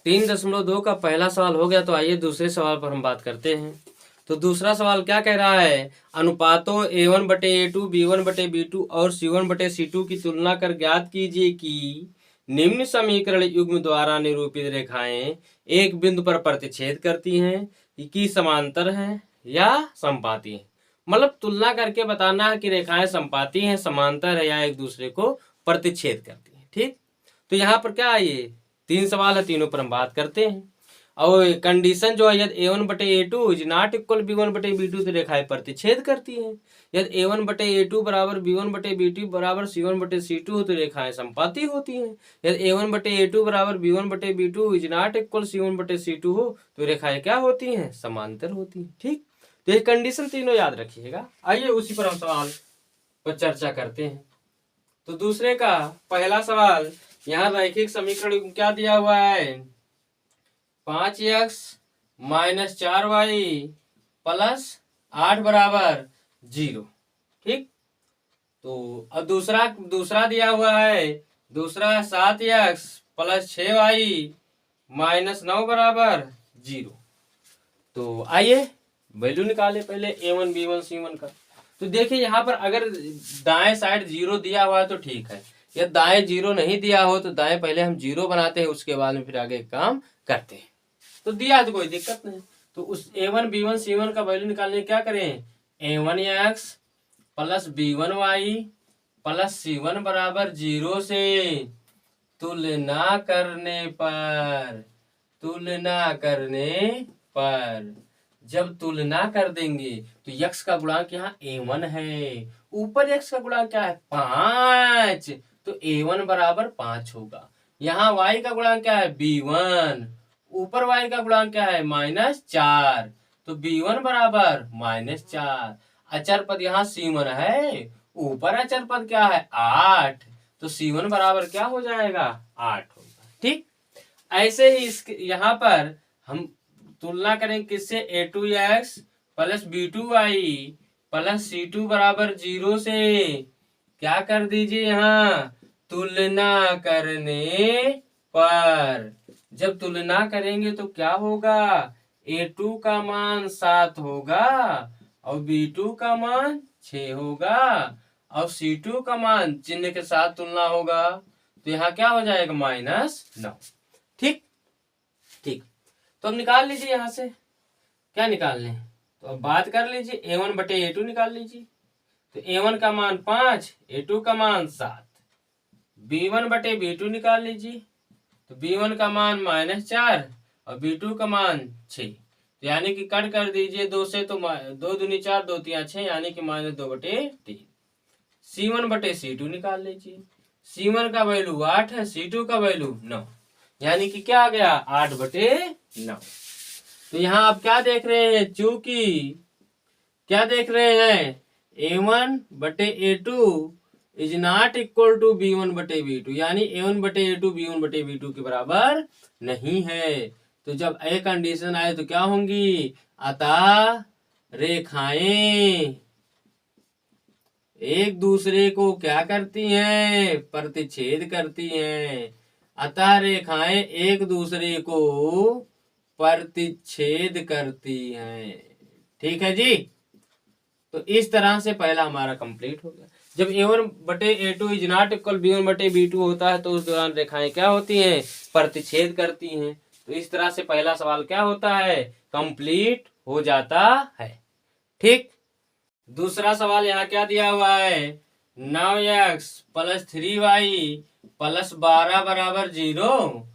3.2 का पहला सवाल हो गया। तो आइए दूसरे सवाल पर हम बात करते हैं। तो दूसरा सवाल क्या कह रहा है, अनुपातों A1/A2, B1/B2 और C1/C2 की तुलना कर ज्ञात कीजिए कि निम्न समीकरण युग्म द्वारा निरूपित रेखाएं एक बिंदु पर प्रतिच्छेद करती हैं कि समांतर हैं या समपाती हैं। मतलब तुलना करके बताना है कि रेखाएं समपाती हैं, समांतर है या एक दूसरे को प्रतिच्छेद करती हैं। ठीक, तो यहाँ पर क्या है, ये 3 सवाल है, तीनों पर हम बात करते हैं। और कंडीशन जो है, यदि A1/A2 is not equal B1/B2 तो रेखाएं प्रतिच्छेद करती हैं। यदि A1/A2 बराबर B1/B2 बराबर C1/C2 हो तो रेखाएं समपाती होती हैं। यदि A1/A2 बराबर B1/B2 is not equal C1/C2 हो तो रेखाएं क्या होती हैं, समांतर होती हैं। ठीक, तो ये कंडीशन तीनों याद रखिएगा। आइए उसी पर हम सवाल पर चर्चा करते हैं। तो दूसरे का पहला सवाल, यहाँ रैखिक समीकरण क्या दिया हुआ है, 5x - 4y + 8 बराबर 0। ठीक, तो अब दूसरा दिया हुआ है, दूसरा 7x + 6y - 9 बराबर 0। तो आइए वैल्यू निकाले पहले A1 B1 C1 का। तो देखिए यहाँ पर अगर दाएं साइड 0 दिया हुआ है तो ठीक है, या दाएं 0 नहीं दिया हो तो दाएं पहले हम 0 बनाते हैं, उसके बाद में फिर आगे काम करते हैं। तो दिया है तो कोई दिक्कत नहीं। तो उस A1 B1 C1 का वैल्यू निकालने क्या करें, A1x + B1y + C1 बराबर 0 से तुलना करने पर जब तुलना कर देंगे तो यक्स का गुणांक यहाँ A1 है, ऊपर यक्स का गुणांक क्या है 5, तो A1 बराबर 5 होगा। यहाँ y का गुणांक क्या है B1, ऊपर y का गुणांक क्या है -4, तो B1 बराबर -4। अचर पद यहाँ C1 है, ऊपर अचर पद क्या है 8, तो C1 बराबर क्या हो जाएगा 8 होगा। ठीक, ऐसे ही इसके यहाँ पर हम तुलना करें किससे, A2x + B2y + C2 बराबर 0 से क्या कर दीजिए, यहाँ तुलना करने पर जब तुलना करेंगे तो क्या होगा, A2 का मान 7 होगा और B2 का मान 6 होगा और C2 का मान चिन्ह के साथ तुलना होगा, तो यहाँ क्या हो जाएगा -9। ठीक, ठीक, तो अब निकाल लीजिए यहाँ से क्या निकालने, तो अब बात कर लीजिए A1/A2 निकाल लीजिए। तो A1 का मान 5, A2 का मान 7। B1/B2 निकाल लीजिए। तो B1 का मान -4 और B2 का मान 6, तो यानी कि कट कर दीजिए 2 से, तो 2 दूनी 4, 2 तिया 6, यानी कि -2/3। C1/C2 निकाल लीजिए। C1 का वैल्यू 8 है, C2 का वैल्यू 9, यानी कि क्या आ गया 8/9। तो यहाँ आप क्या देख रहे हैं, चूंकि क्या देख रहे हैं, A1/A2 is not equal to B1/B2, यानी A1/A2 B1/B2 के बराबर नहीं है। तो जब ए कंडीशन आए तो क्या होंगी, अतः रेखाएं एक दूसरे को क्या करती हैं, प्रतिच्छेद करती हैं। अतः रेखाएं एक दूसरे को प्रतिच्छेद करती हैं। ठीक है जी, तो इस तरह से पहला हमारा कंप्लीट हो गया। जब A1/A2 is not equal B1/B2 होता है तो उस दौरान रेखाएं क्या होती हैं, प्रतिच्छेद करती हैं। तो इस तरह से पहला सवाल क्या होता है, कंप्लीट हो जाता है। ठीक, दूसरा सवाल यहाँ क्या दिया हुआ है, 9x + 3y + 12 बराबर 0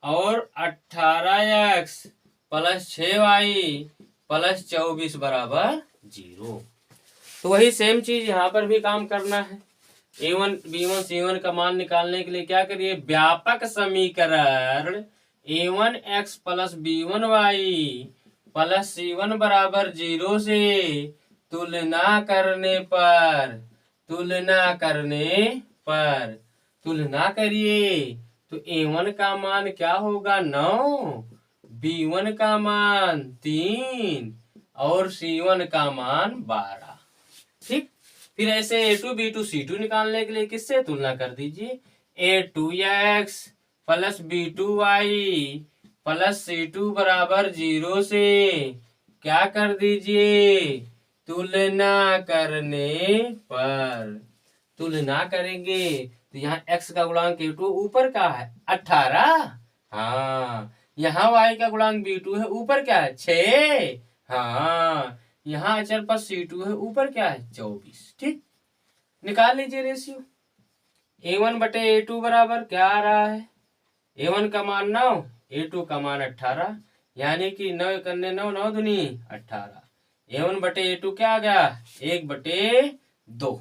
और 18x + 6y + 24 बराबर 0। तो वही सेम चीज यहाँ पर भी काम करना है। A1 B1 C1 का मान निकालने के लिए क्या करिए, व्यापक समीकरण A1x + B1y + C1 बराबर 0 से तुलना करिए। तो A1 का मान क्या होगा 9, B1 का मान 3 और C1 का मान 12। ठीक, फिर ऐसे A2 B2 C2 निकालने के लिए किससे तुलना कर दीजिए, A2x + B2y प्लस C2 बराबर 0 से क्या कर दीजिए, तुलना करने पर। तुलना करेंगे तो यहाँ x का गुणांक A2 ऊपर का है 18, हाँ। यहाँ y का गुणांक B2 है, ऊपर क्या है 6, हाँ। यहाँ अचर पर C2 है, ऊपर क्या है 24। ठीक, निकाल लीजिए रेशियो। A1 बटे A2 बराबर क्या आ रहा है, A1 का मान 9, A2 का मान 18, यानी कि 9 करने 9, 9 दूनी 18। A1 बटे A2 क्या आ गया, 1 बटे 2।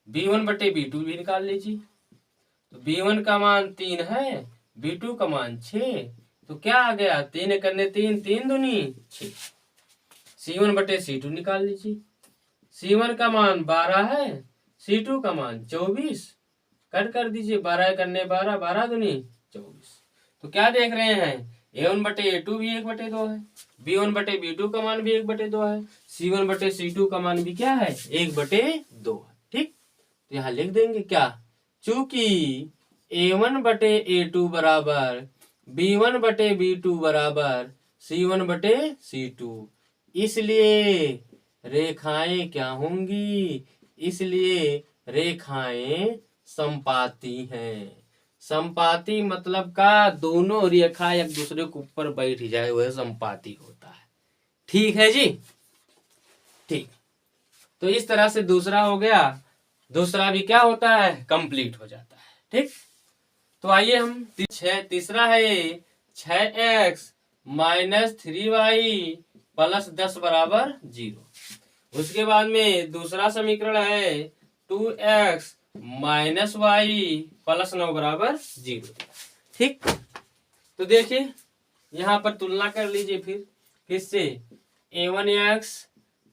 B1 बटे B2 भी निकाल लीजिए। तो B1 का मान 3 है, B2 का मान 6, तो क्या आ गया, 3 करने 3, 3 दूनी 6। C1 बटे C2 निकाल लीजिए। C1 का मान 12 है, C2 का मान 24, कट कर दीजिए, 12 करने 12, 12 दूनी 24। तो क्या देख रहे हैं, A1 बटे A2 भी 1 बटे 2 है, B1 बटे B2 का मान भी 1 बटे 2 है, C1 बटे C2 का मान भी क्या है, 1 बटे 2 है। ठीक, तो यहाँ लिख देंगे क्या, चूंकि A1 बटे A2 बराबर B1 बटे B2 बराबर C1 बटे C2, इसलिए रेखाएं क्या होंगी, इसलिए रेखाएं संपाती हैं। संपाती मतलब का दोनों रेखा एक दूसरे के ऊपर बैठ जाए, वह संपाती होता है। ठीक है जी, ठीक। तो इस तरह से दूसरा हो गया, दूसरा भी क्या होता है, कंप्लीट हो जाता है। ठीक, तो आइए हम तीसरा है 6x माइनस 3y प्लस 10 बराबर 0। उसके बाद में दूसरा समीकरण है 2x माइनस वाई प्लस 9 बराबर 0। ठीक, तो देखिए यहाँ पर तुलना कर लीजिए फिर किससे, A1x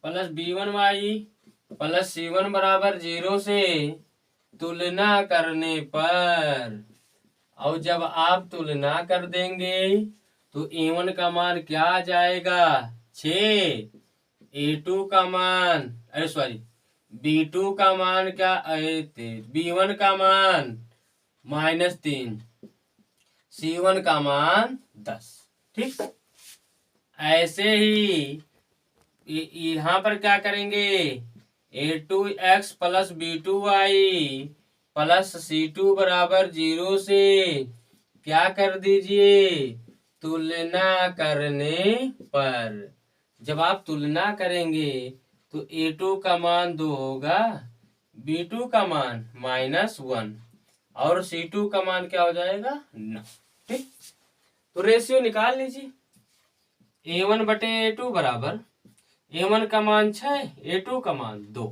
plus B1y plus C1 बराबर 0 से तुलना करने पर, और जब आप तुलना कर देंगे तो A1 का मान क्या आ जाएगा 6, A2 का मान, अरे सॉरी B2 का मान क्या, B1 का मान -3, C1 का मान 10। ठीक, ऐसे ही यहाँ पर क्या करेंगे, A2x plus B2y plus C2 बराबर 0 से क्या कर दीजिए, तुलना करने पर। जब आप तुलना करेंगे तो A2 का मान 2 होगा, B2 का मान -1 और C2 का मान क्या हो जाएगा 9। ठीक, तो रेशियो निकाल लीजिए। A1 बटे A2 बराबर A1 का मान 6, A2 का मान 2,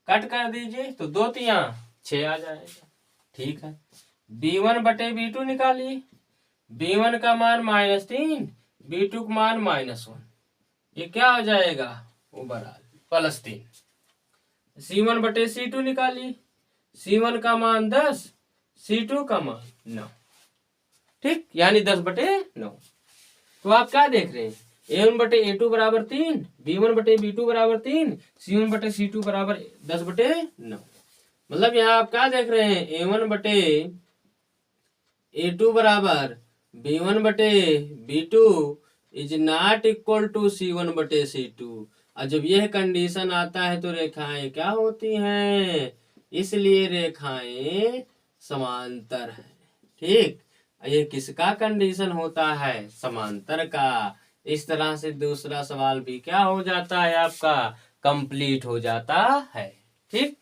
कट कर दीजिए तो 2 तिया 6 आ जाएगा। ठीक है, B1 बटे B2 निकालिए, B1 का मान -3, B2 का मान -1, ये क्या हो जाएगा, ओवरऑल +3। C1 बटे C2 निकालिए, C1 का मान 10, C2 का मान 9। ठीक, यानी 10 बटे 9। तो आप क्या देख रहे हैं, A1 बटे A2 बराबर 3, B1 बटे B2 बराबर 3, C1 बटे C2 बराबर 10 बटे 9। मतलब यहाँ आप क्या देख रहे हैं, A1 बटे A2 बराबर B1 बटे B2 is not equal to C1 बटे C2। और जब यह कंडीशन आता है तो रेखाएं क्या होती हैं, इसलिए रेखाएं समांतर है। ठीक, ये किसका कंडीशन होता है, समांतर का। इस तरह से दूसरा सवाल भी क्या हो जाता है आपका, कंप्लीट हो जाता है। ठीक।